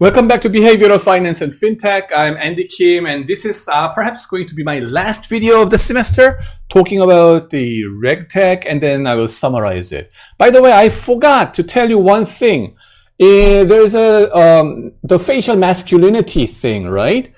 Welcome back to Behavioral Finance and FinTech. I'm Andy Kim, and this is perhaps going to be my last video of the semester, talking about the RegTech, and then I will summarize it. By the way, I forgot to tell you one thing. There's the facial masculinity thing, right?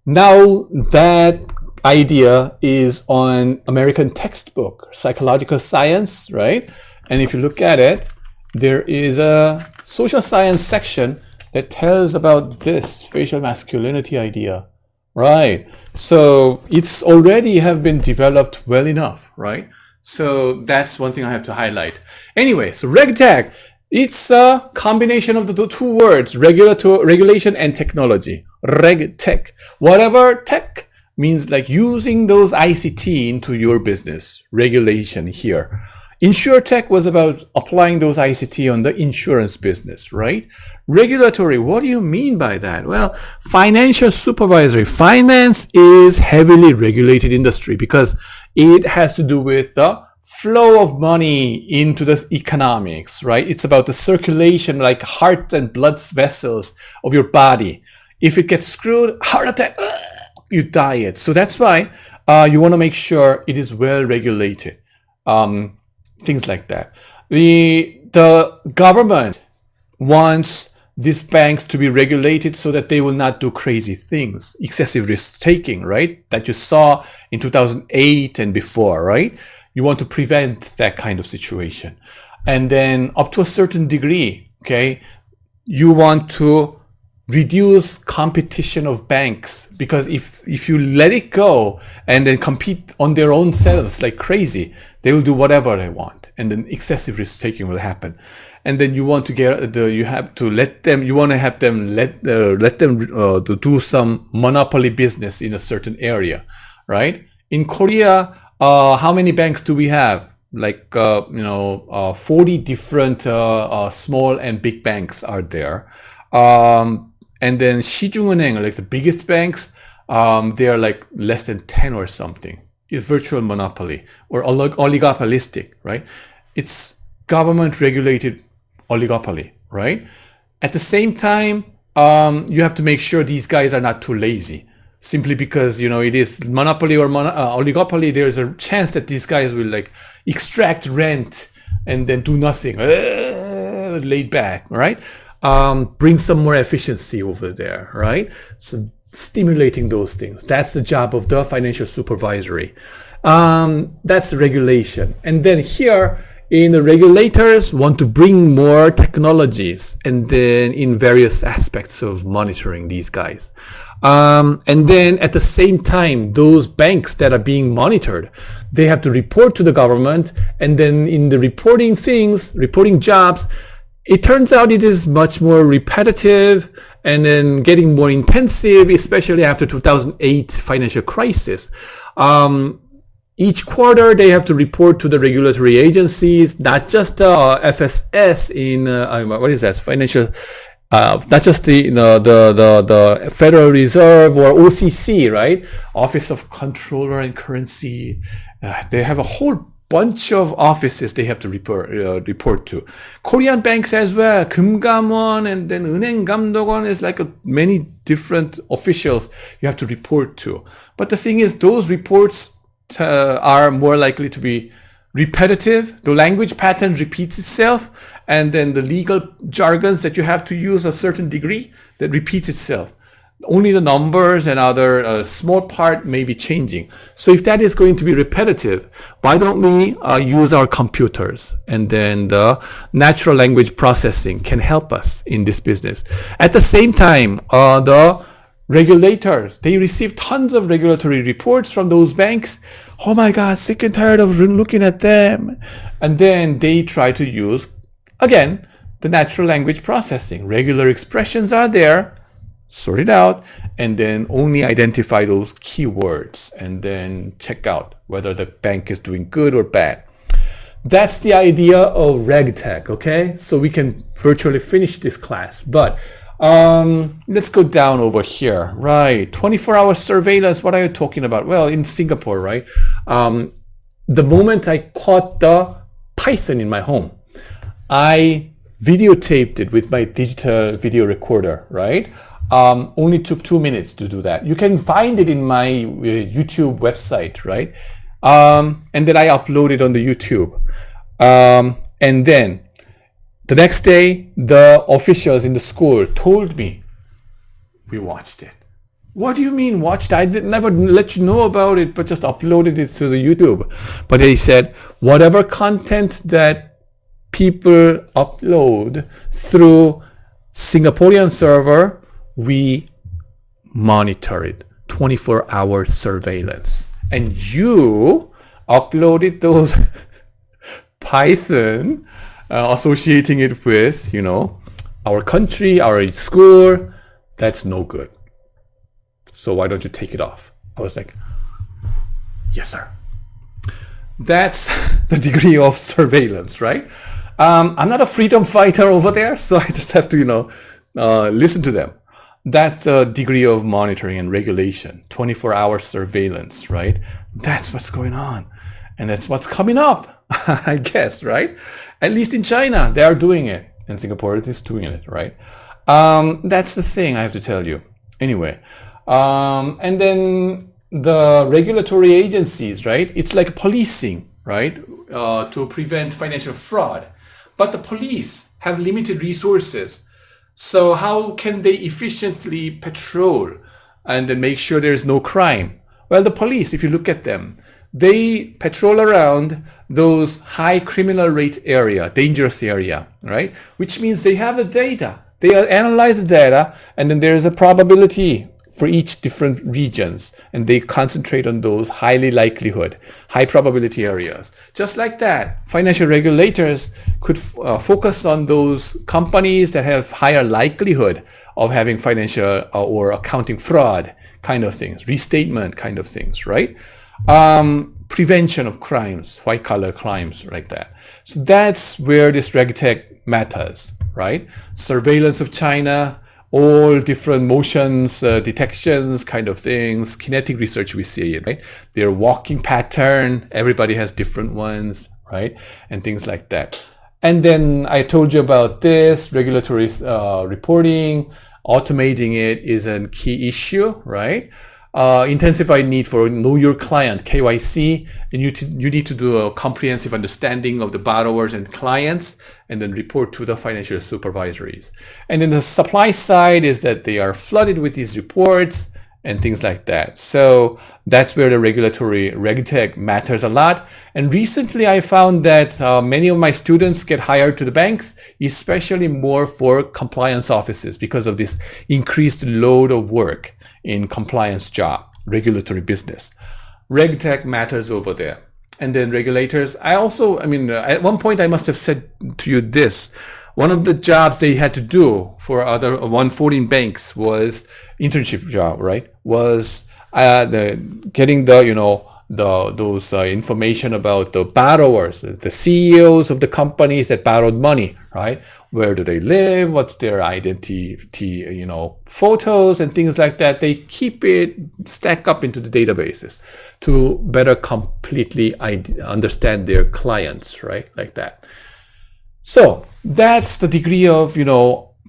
Now that idea is on American textbook, psychological science, right? And if you look at it, there is a social science section that tells about this facial masculinity idea, right? So it's already have been developed well enough, right? So that's one thing I have to highlight. Anyway, so RegTech, it's a combination of the two words, regulation and technology. RegTech, whatever tech means, like using those ICT into your business. Regulation here. InsurTech was about applying those ICT on the insurance business, right? Regulatory, what do you mean by that? Well, financial supervisory. Finance is heavily regulated industry because it has to do with the flow of money into the economics, right? It's about the circulation, like heart and blood vessels of your body. If it gets screwed, heart attack, you die it. So that's why you want to make sure it is well regulated. Things like that. The government wants these banks to be regulated so that they will not do crazy things, excessive risk taking, right? That you saw in 2008 and before, right? You want to prevent that kind of situation. And then up to a certain degree, okay, you want to reduce competition of banks, because if you let it go and then compete on their own selves like crazy, they will do whatever they want, and then excessive risk taking will happen. And then you want to get you have to let them, you want to have them let them to do some monopoly business in a certain area, right? In Korea, how many banks do we have? Like 40 different small and big banks are there. And then 시중은행, like the biggest banks, they are like less than 10 or something. It's virtual monopoly or oligopolistic, right? It's government regulated oligopoly, right? At the same time, you have to make sure these guys are not too lazy. Simply because, it is monopoly or oligopoly, there's a chance that these guys will like extract rent and then do nothing, laid back, right? Bring some more efficiency over there, right? So stimulating those things. That's the job of the financial supervisory. That's the regulation. And then here, in the regulators want to bring more technologies, and then in various aspects of monitoring these guys. And then at the same time, those banks that are being monitored, they have to report to the government. And then in the reporting jobs, it turns out it is much more repetitive and then getting more intensive, especially after 2008 financial crisis. Each quarter, they have to report to the regulatory agencies, not just the FSS in what is that? Financial, not just the Federal Reserve or OCC, right? Office of Controller and Currency. They have a whole bunch of offices they have to report to. Korean banks as well, 금감원, and then 은행감독원 is like many different officials you have to report to. But the thing is, those reports are more likely to be repetitive. The language pattern repeats itself, and then the legal jargons that you have to use a certain degree that repeats itself. Only the numbers and other small part may be changing. So if that is going to be repetitive, why don't we use our computers? And then the natural language processing can help us in this business. At the same time, the regulators, they receive tons of regulatory reports from those banks. Oh my God, sick and tired of looking at them. And then they try to use, again, the natural language processing. Regular expressions are there. Sort it out, and then only identify those keywords, and then check out whether the bank is doing good or bad. That's the idea of RegTech, okay? So we can virtually finish this class, but let's go down over here, right? 24-hour surveillance, what are you talking about? Well, in Singapore, right? The moment I caught the python in my home, I videotaped it with my digital video recorder, right? Only took 2 minutes to do that. You can find it in my YouTube website, right? And then I uploaded on the YouTube. And then the next day, the officials in the school told me, we watched it. What do you mean watched? I never let you know about it, but just uploaded it to the YouTube. But they said, whatever content that people upload through Singaporean server, we monitor it, 24-hour surveillance. And you uploaded those Python, associating it with, our country, our school. That's no good. So why don't you take it off? I was like, yes, sir. That's the degree of surveillance, right? I'm not a freedom fighter over there, so I just have to, listen to them. That's the degree of monitoring and regulation, 24-hour surveillance, right? That's what's going on. And that's what's coming up, I guess, right? At least in China, they are doing it. In Singapore, it is doing it, right? That's the thing I have to tell you. Anyway, and then the regulatory agencies, right? It's like policing, right? To prevent financial fraud. But the police have limited resources. So how can they efficiently patrol and then make sure there's no crime? Well, the police, if you look at them, they patrol around those high criminal rate area, dangerous area, right? Which means they have the data. They analyze the data, and then there's a probability for each different regions, and they concentrate on those high probability areas. Just like that, financial regulators could focus on those companies that have higher likelihood of having financial or accounting fraud kind of things, restatement kind of things, right? Prevention of crimes, white collar crimes, like that. So that's where this RegTech matters, right? Surveillance of China, all different motions, detections kind of things, kinetic research, we see it, right? Their walking pattern, everybody has different ones, right? And things like that. And then I told you about this, regulatory reporting, automating it is a key issue, right? Intensified need for know your client, KYC, and you need to do a comprehensive understanding of the borrowers and clients, and then report to the financial supervisories. And then the supply side is that they are flooded with these reports and things like that. So that's where the regulatory RegTech matters a lot. And recently I found that many of my students get hired to the banks, especially more for compliance offices because of this increased load of work in compliance job, regulatory business. RegTech matters over there. And then regulators, at one point I must have said to you this, one of the jobs they had to do for other 114 banks was internship job, right? Was getting those information about the borrowers, the CEOs of the companies that borrowed money, right? Where do they live? What's their identity, photos and things like that. They keep it stacked up into the databases to better completely understand their clients, right? Like that. So that's the degree of,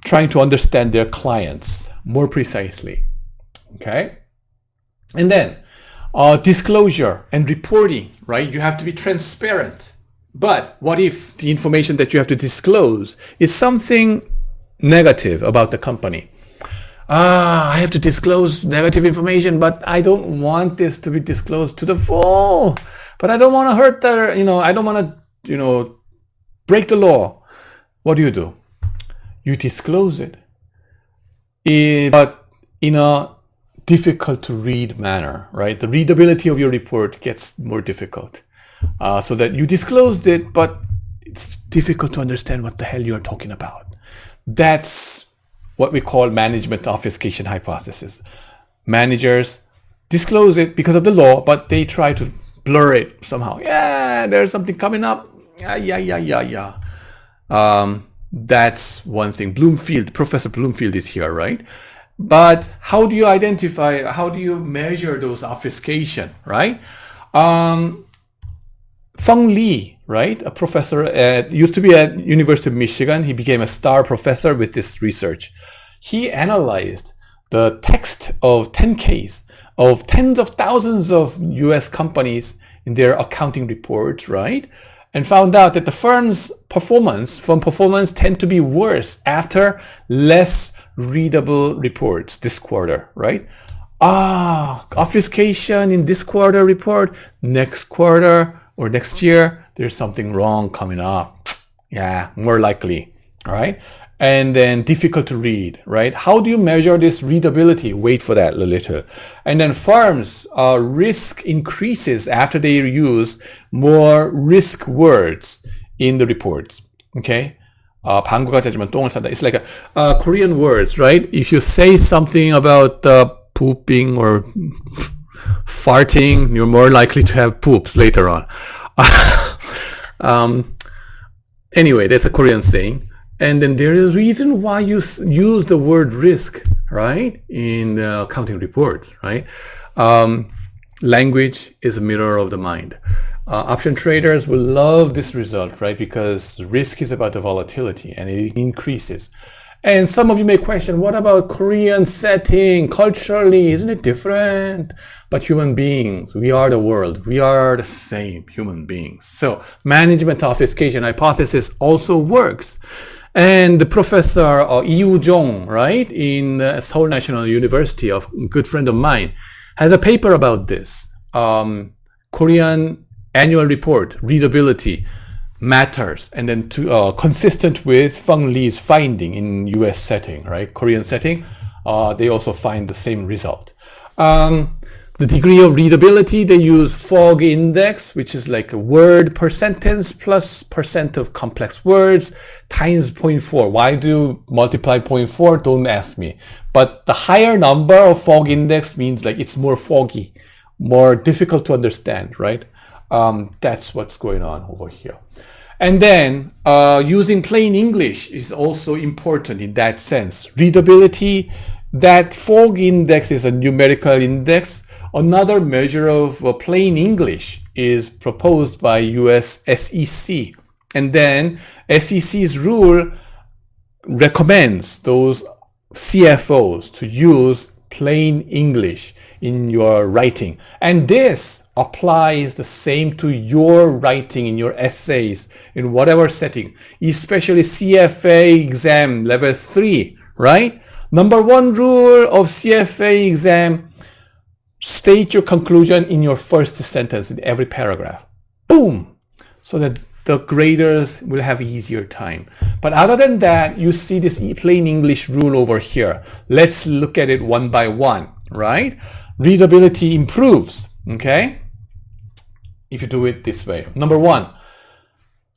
trying to understand their clients more precisely, okay? And then disclosure and reporting, right? You have to be transparent. But what if the information that you have to disclose is something negative about the company? I have to disclose negative information, but I don't want this to be disclosed to the full. But I don't want to hurt I don't want to, break the law. What do? You disclose it, but in a difficult to read manner, right? The readability of your report gets more difficult. So that you disclosed it, but it's difficult to understand what the hell you're talking about. That's what we call management obfuscation hypothesis. Managers disclose it because of the law, but they try to blur it somehow. Yeah, there's something coming up. Yeah. That's one thing. Professor Bloomfield is here, right? But how do you measure those obfuscation, right? Feng Li, right? A professor used to be at University of Michigan. He became a star professor with this research. He analyzed the text of 10Ks of tens of thousands of US companies in their accounting reports, right? And found out that the firm performance tend to be worse after less readable reports this quarter, right? Obfuscation in this quarter report, next quarter or next year, there's something wrong coming up. Yeah, more likely, all right? And then difficult to read, right? How do you measure this readability? Wait for that a little. And then firms, risk increases after they use more risk words in the reports, okay? 방구가 잦으면 똥을 싼다. It's like Korean words, right? If you say something about pooping or farting, you're more likely to have poops later on. Anyway, that's a Korean saying. And then there is a reason why you use the word risk, right, in the accounting reports, right? Language is a mirror of the mind. Option traders will love this result, right? Because risk is about the volatility and it increases. And some of you may question, what about Korean setting? Culturally, isn't it different? But human beings, we are the world. We are the same human beings. So management obfuscation hypothesis also works. And the professor Lee Woo-jong, right, in Seoul National University, a good friend of mine, has a paper about this. Korean annual report, readability matters, and then consistent with Feng Li's finding in US setting, right, Korean setting, they also find the same result. The degree of readability, they use FOG index, which is like a word per sentence plus percent of complex words times 0.4. Why do you multiply 0.4? Don't ask me. But the higher number of FOG index means like it's more foggy, more difficult to understand, right? That's what's going on over here. And then using plain English is also important in that sense. Readability, that FOG index is a numerical index. Another measure of plain English is proposed by US SEC. And then SEC's rule recommends those CFOs to use plain English in your writing. And this applies the same to your writing in your essays in whatever setting, especially CFA exam level 3, right? Number one rule of CFA exam, state your conclusion in your first sentence in every paragraph. Boom! So that the graders will have easier time. But other than that, you see this plain English rule over here. Let's look at it one by one, right? Readability improves, okay? If you do it this way. Number one,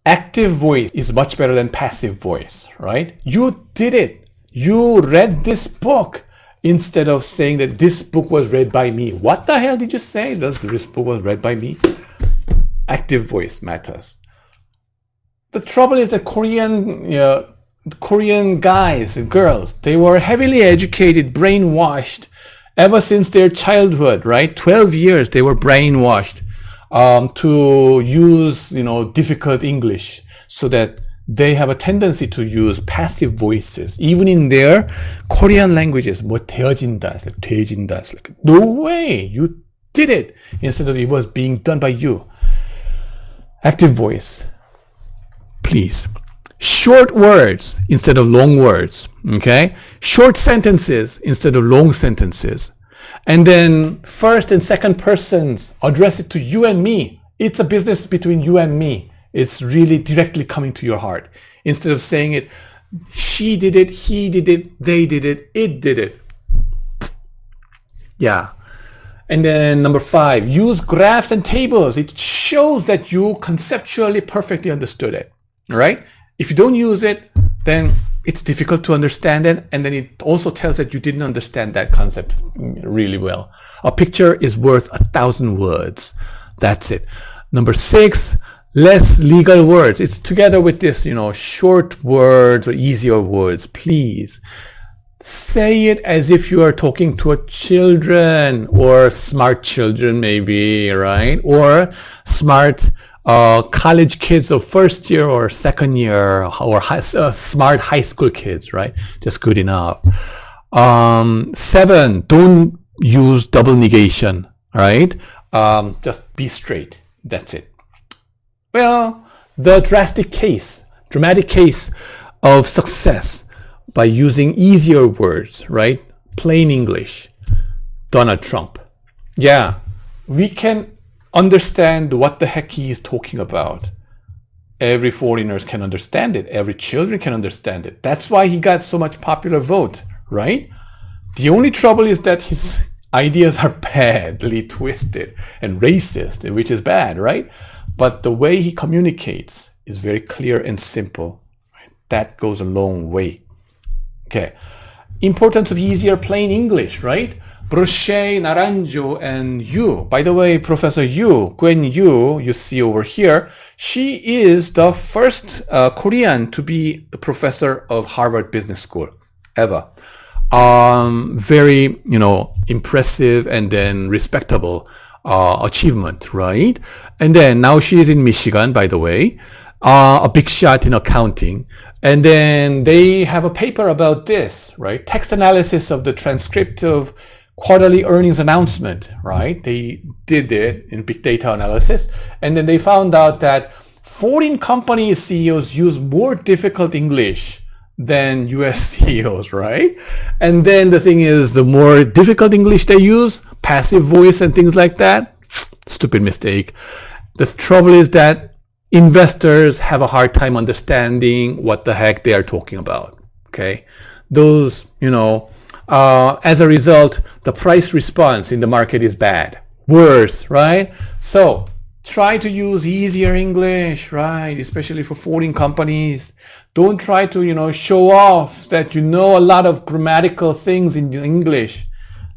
active voice is much better than passive voice, right? You did it. You read this book. Instead of saying that this book was read by me. What the hell did you say? This book was read by me? Active voice matters. The trouble is that Korean guys and girls, they were heavily educated, brainwashed ever since their childhood, right? 12 years they were brainwashed to use, difficult English so that they have a tendency to use passive voices, even in their Korean languages. 뭐 되어진다, it's like 되어진다. It's like, no way, you did it. Instead of it was being done by you. Active voice, please. Short words instead of long words, okay? Short sentences instead of long sentences. And then first and second persons, address it to you and me. It's a business between you and me. It's really directly coming to your heart. Instead of saying it, she did it, he did it, they did it, it did it. Yeah. And then number 5, use graphs and tables. It shows that you conceptually perfectly understood it. All right? If you don't use it, then it's difficult to understand it. And then it also tells that you didn't understand that concept really well. A picture is worth 1,000 words. That's it. Number 6, less legal words. It's together with this, short words or easier words. Please say it as if you are talking to a children or smart children maybe, right? Or smart college kids of first year or second year, or smart high school kids, right? Just good enough. 7, don't use double negation, right? Just be straight. That's it. Well, the dramatic case of success by using easier words, right? Plain English. Donald Trump. Yeah, we can understand what the heck he is talking about. Every foreigners can understand it. Every children can understand it. That's why he got so much popular vote, right? The only trouble is that his ideas are badly twisted and racist, which is bad, right? But the way he communicates is very clear and simple. Right? That goes a long way. Okay. Importance of easier plain English, right? Brochet, Naranjo, and Yu. By the way, Professor Yu, Gwen Yu, you see over here, she is the first Korean to be a professor of Harvard Business School ever. Very, impressive and then respectable achievement, right? And then now she is in Michigan, by the way, a big shot in accounting. And then they have a paper about this, right? Text analysis of the transcript of quarterly earnings announcement, right? They did it in big data analysis. And then they found out that foreign company CEOs use more difficult English than US CEOs, right? And then the thing is, the more difficult English they use, passive voice and things like that, stupid mistake. The trouble is that investors have a hard time understanding what the heck they are talking about, okay? Those, as a result, the price response in the market is bad, worse, right? So try to use easier English, right? Especially for foreign companies. Don't try to, show off that you know a lot of grammatical things in English.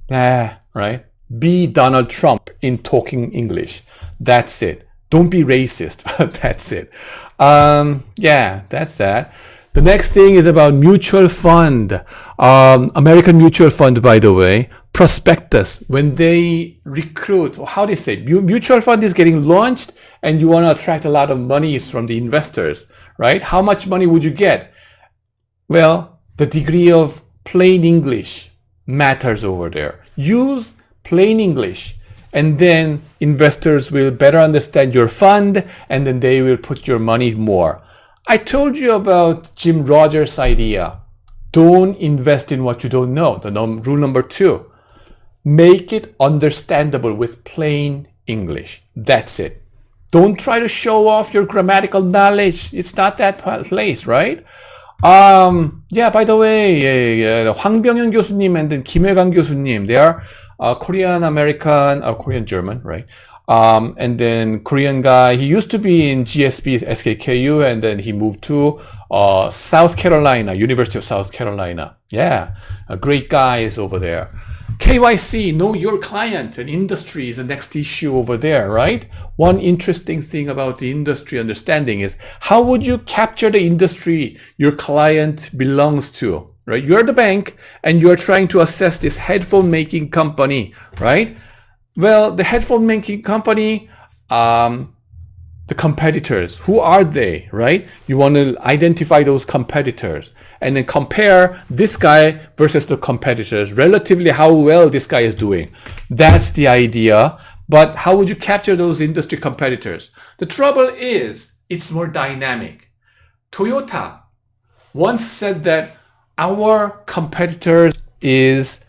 Right? Be Donald Trump in talking English. That's it. Don't be racist. That's it. Yeah, that's that. The next thing is about mutual fund. American Mutual Fund, by the way, prospectus. When they recruit, or how they say, mutual fund is getting launched and you want to attract a lot of money from the investors, right? How much money would you get? Well, the degree of plain English matters over there. Use plain English, and then investors will better understand your fund, and then they will put your money more. I told you about Jim Rogers' idea. Don't invest in what you don't know. Rule number 2. Make it understandable with plain English. That's it. Don't try to show off your grammatical knowledge. It's not that place, right? Yeah, by the way, 황병현 교수님 and then 김혜강 교수님, they are Korean American or Korean German, right? And then Korean guy, he used to be in GSB SKKU, and then he moved to South Carolina, University of South Carolina. Yeah, a great guy is over there. KYC, know your client and industry is the next issue over there, right? One interesting thing about the industry understanding is how would you capture the industry your client belongs to, right? You're the bank and you're trying to assess this headphone making company, right? Well, the headphone making company, the competitors, who are they, right? You want to identify those competitors and then compare this guy versus the competitors, relatively how well this guy is doing. That's the idea. But how would you capture those industry competitors? The trouble is it's more dynamic. Toyota once said that our competitor is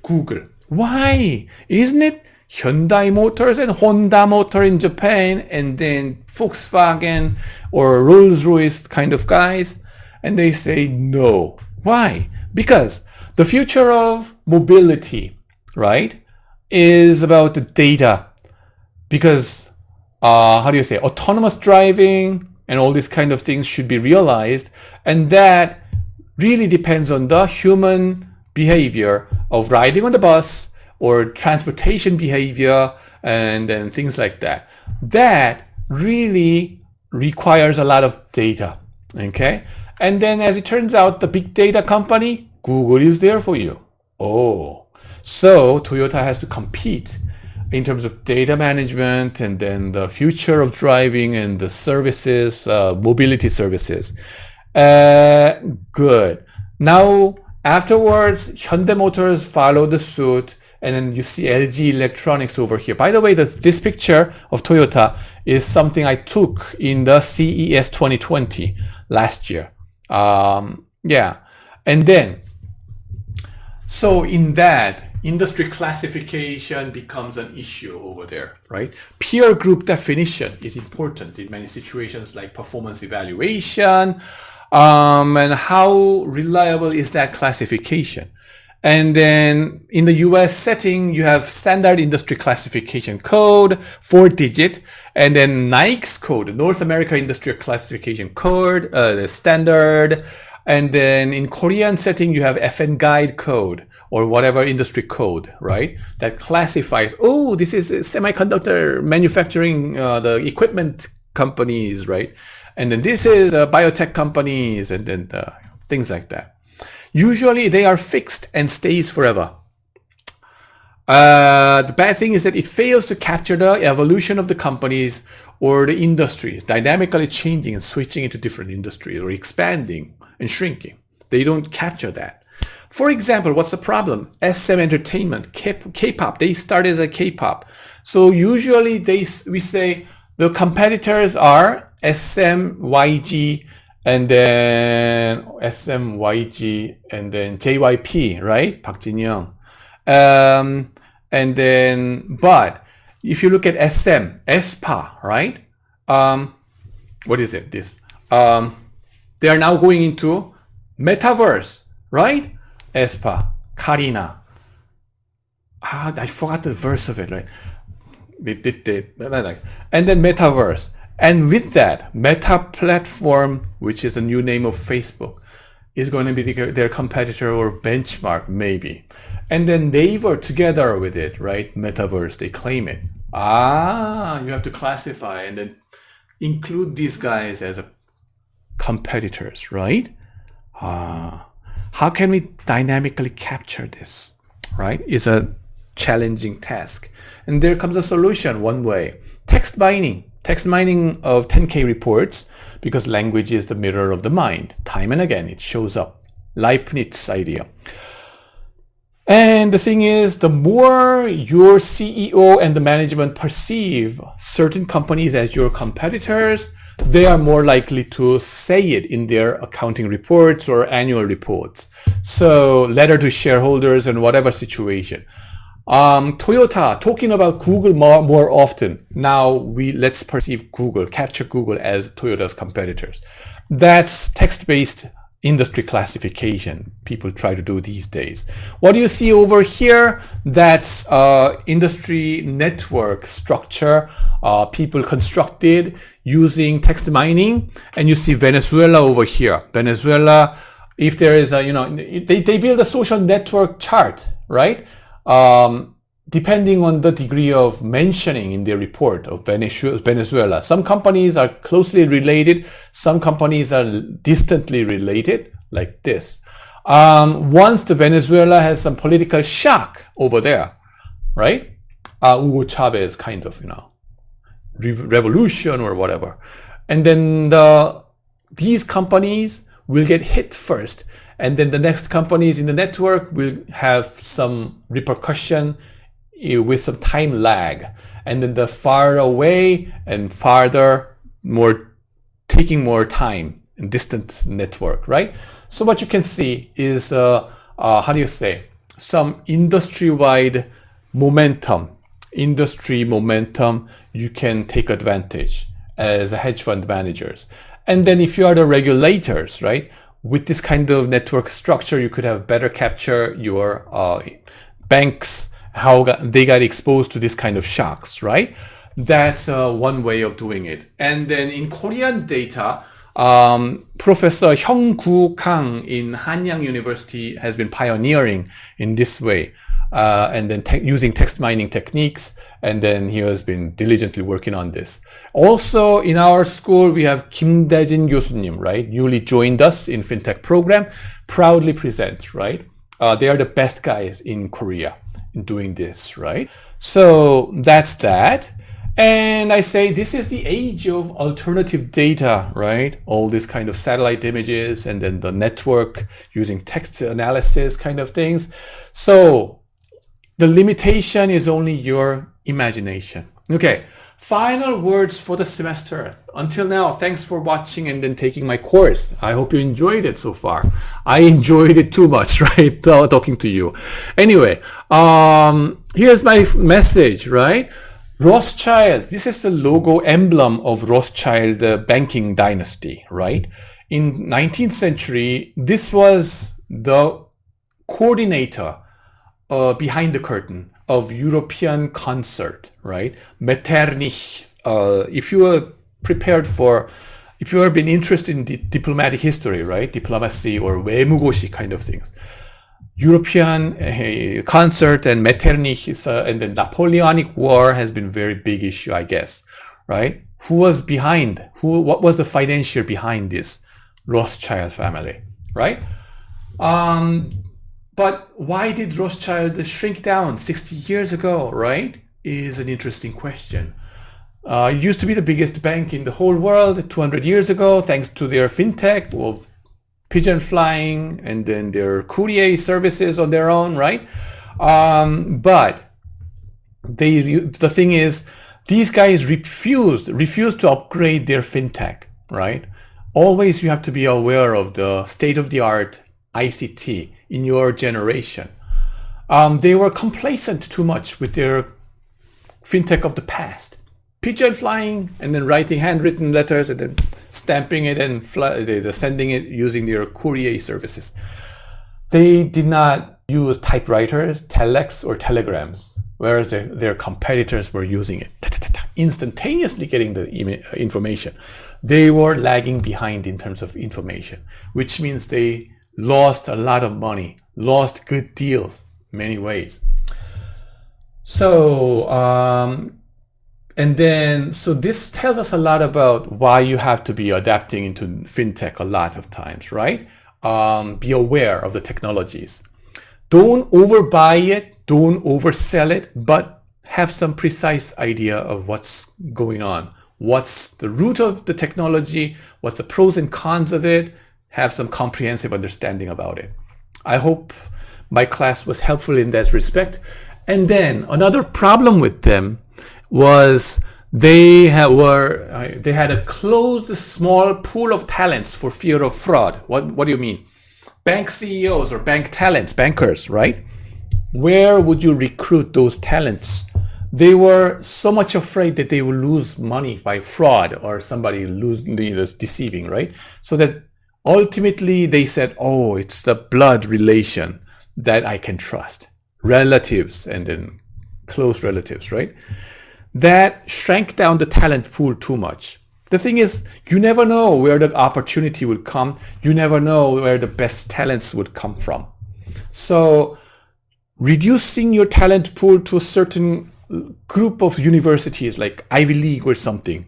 Google. Why? Isn't it Hyundai Motors and Honda Motor in Japan, and then Volkswagen or Rolls-Royce kind of guys? And they say no. Why? Because the future of mobility, right, is about the data. Because, autonomous driving and all these kind of things should be realized. And that really depends on the human behavior of riding on the bus or transportation behavior and then things like that. That really requires a lot of data, okay? And then as it turns out, the big data company, Google is there for you. Oh, so Toyota has to compete in terms of data management, and then the future of driving and the services, mobility services. Good. Now, afterwards, Hyundai Motors followed the suit, and then you see LG Electronics over here. By the way, this picture of Toyota is something I took in the CES 2020 last year. Yeah. And then, so in that, industry classification becomes an issue over there, right? Peer group definition is important in many situations, like performance evaluation, and how reliable is that classification? And then in the US setting, you have standard industry classification code, 4-digit, and then NAICS code, North America Industrial Classification Code, the standard. And then in Korean setting, you have FN Guide code or whatever industry code, right? That classifies, oh, this is semiconductor manufacturing, the equipment companies, right? And then this is biotech companies, and then things like that. Usually they are fixed and stays forever. The bad thing is that it fails to capture the evolution of the companies or the industries, dynamically changing and switching into different industries or expanding and shrinking. They don't capture that. For example, what's the problem? SM Entertainment, K-pop, they started as a K-pop. So usually we say the competitors are SMYG, and then SMYG, and then JYP, right? Park Jin-young. And then, but if you look at SM, SPA, right? What is it? This. They are now going into metaverse, right? SPA, Karina. I forgot the verse of it, right? And then metaverse. And with that, Meta Platform, which is the new name of Facebook, is going to be their competitor or benchmark, maybe. And then Naver together with it, right? Metaverse, they claim it. You have to classify and then include these guys as competitors, right? How can we dynamically capture this, right? It's a challenging task. And there comes a solution one way. Text mining of 10K reports, because language is the mirror of the mind. Time and again, it shows up. Leibniz idea. And the thing is, the more your CEO and the management perceive certain companies as your competitors, they are more likely to say it in their accounting reports or annual reports. So letter to shareholders and whatever situation. Toyota, talking about Google more often. Now let's perceive Google, capture Google as Toyota's competitors. That's text-based industry classification people try to do these days. What do you see over here? That's industry network structure people constructed using text mining. And you see Venezuela over here. Venezuela, if there is they build a social network chart, right? Depending on the degree of mentioning in their report of Venezuela. Some companies are closely related, some companies are distantly related, like this. Once the Venezuela has some political shock over there, right? Hugo Chavez kind of, revolution or whatever. And then these companies will get hit first. And then the next companies in the network will have some repercussion with some time lag. And then the far away and farther, taking more time in distant network, right? So what you can see is, some industry-wide momentum. Industry momentum, you can take advantage as a hedge fund managers. And then if you are the regulators, right? With this kind of network structure, you could have better capture your banks, how they got exposed to this kind of shocks, right? That's one way of doing it. And then in Korean data, Professor Hyung-Gu Kang in Hanyang University has been pioneering in this way. And then using text mining techniques, and then he has been diligently working on this. Also, in our school, we have Kim Dae-jin 교수님, right? Newly joined us in FinTech program, proudly present, right? They are the best guys in Korea in doing this, right? So that's that. And I say this is the age of alternative data, right? All this kind of satellite images and then the network using text analysis kind of things. So the limitation is only your imagination. Okay, final words for the semester. Until now, thanks for watching and then taking my course. I hope you enjoyed it so far. I enjoyed it too much, right? Talking to you. Anyway, here's my message, right? Rothschild, this is the logo emblem of Rothschild banking dynasty, right? In 19th century, this was the coordinator behind the curtain of European concert, right? Metternich. If you were prepared for, if you have been interested in the diplomatic history, right? Diplomacy or 외무고시 kind of things. European concert and Metternich and the Napoleonic War has been a very big issue, I guess, right? Who was behind? What was the financier behind this Rothschild family, right? But why did Rothschild shrink down 60 years ago, right? Is an interesting question. It used to be the biggest bank in the whole world 200 years ago, thanks to their fintech of pigeon flying and then their courier services on their own, right? But the thing is, these guys refused to upgrade their fintech, right? Always you have to be aware of the state-of-the-art ICT in your generation. They were complacent too much with their fintech of the past. Pigeon flying and then writing handwritten letters and then stamping it and sending it using their courier services. They did not use typewriters, telex, or telegrams, whereas their competitors were using it, instantaneously getting the information. They were lagging behind in terms of information, which means they lost a lot of money, lost good deals, many ways. So, so this tells us a lot about why you have to be adapting into fintech a lot of times, right? Be aware of the technologies. Don't overbuy it, don't oversell it, but have some precise idea of what's going on. What's the root of the technology? What's the pros and cons of it? Have some comprehensive understanding about it. I hope my class was helpful in that respect. And then another problem with them was they had a closed small pool of talents for fear of fraud. What do you mean? Bank CEOs or bank talents, bankers, right? Where would you recruit those talents? They were so much afraid that they would lose money by fraud or somebody deceiving, right? So that ultimately they said, oh, it's the blood relation that I can trust. Relatives and then close relatives, right? That shrank down the talent pool too much. The thing is, you never know where the opportunity would come. You never know where the best talents would come from. So reducing your talent pool to a certain group of universities like Ivy League or something,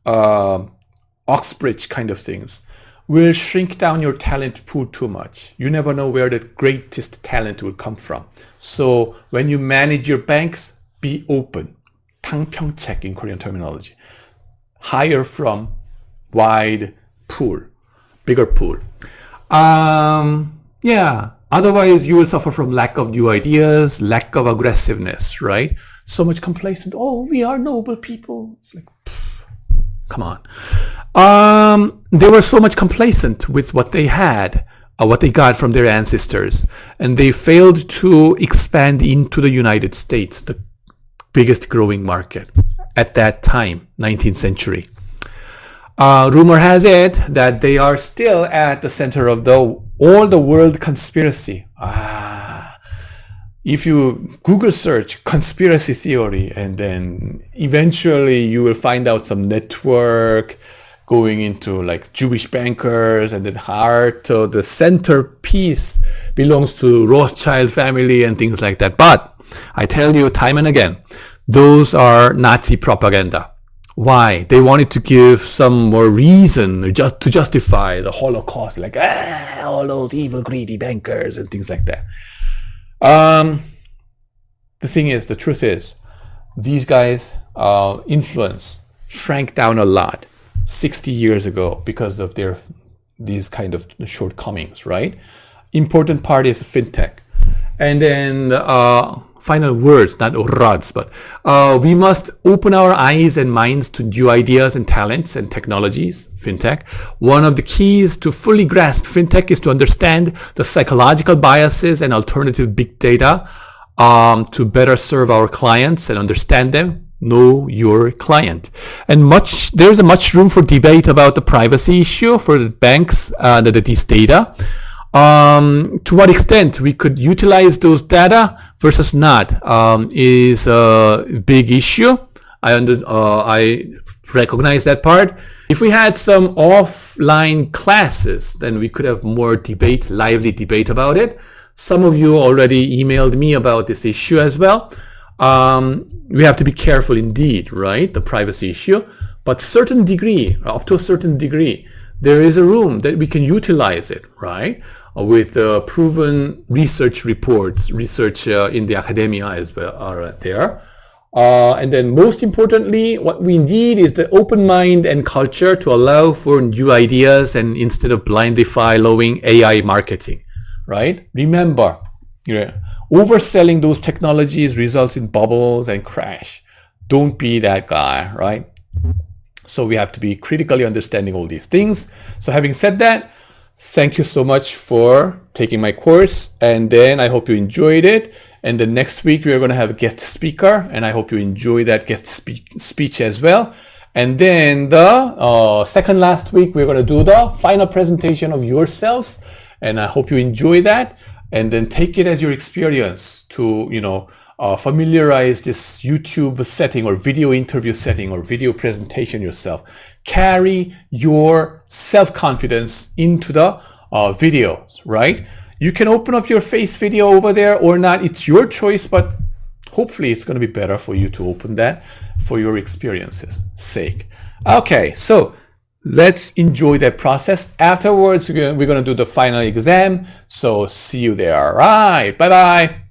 Oxbridge kind of things, will shrink down your talent pool too much. You never know where the greatest talent will come from. So when you manage your banks, be open. 탕평책 in Korean terminology. Hire from wide pool, bigger pool. Otherwise you will suffer from lack of new ideas, lack of aggressiveness, right? So much complacent. Oh, we are noble people. It's like, come on. They were so much complacent with what they had, what they got from their ancestors, and they failed to expand into the United States, the biggest growing market at that time, 19th century. Rumor has it that they are still at the center of all the world conspiracy. If you Google search conspiracy theory, and then eventually you will find out some network going into like Jewish bankers, and the heart or the centerpiece belongs to Rothschild family and things like that. But I tell you time and again, those are Nazi propaganda. Why? They wanted to give some more reason just to justify the Holocaust, like all those evil, greedy bankers and things like that. the thing is, the truth is, these guys' influence shrank down a lot 60 years ago because of these kind of shortcomings, right? Important part is fintech. And then final words, not rods, but we must open our eyes and minds to new ideas and talents and technologies, fintech. One of the keys to fully grasp fintech is to understand the psychological biases and alternative big data to better serve our clients and understand them. Know your client. And there's a much room for debate about the privacy issue for the banks, these data. To what extent we could utilize those data versus not is a big issue. I recognize that part. If we had some offline classes, then we could have more lively debate about it. Some of you already emailed me about this issue as well. We have to be careful indeed, right? The privacy issue, but up to a certain degree, there is a room that we can utilize it, right? With proven research reports, research in the academia as well are there. And then most importantly, what we need is the open mind and culture to allow for new ideas and instead of blindly following AI marketing, right? Remember, overselling those technologies results in bubbles and crash. Don't be that guy, right? So we have to be critically understanding all these things. So having said that, thank you so much for taking my course. And then I hope you enjoyed it. And then next week, we are going to have a guest speaker. And I hope you enjoy that guest speech as well. And then the second last week, we're going to do the final presentation of yourselves. And I hope you enjoy that. And then take it as your experience to, familiarize this YouTube setting or video interview setting or video presentation yourself. Carry your self-confidence into the videos, right? You can open up your face video over there or not. It's your choice, but hopefully it's going to be better for you to open that for your experiences' sake. Okay, so let's enjoy that process. Afterwards, we're going to do the final exam. So see you there. All right, bye-bye.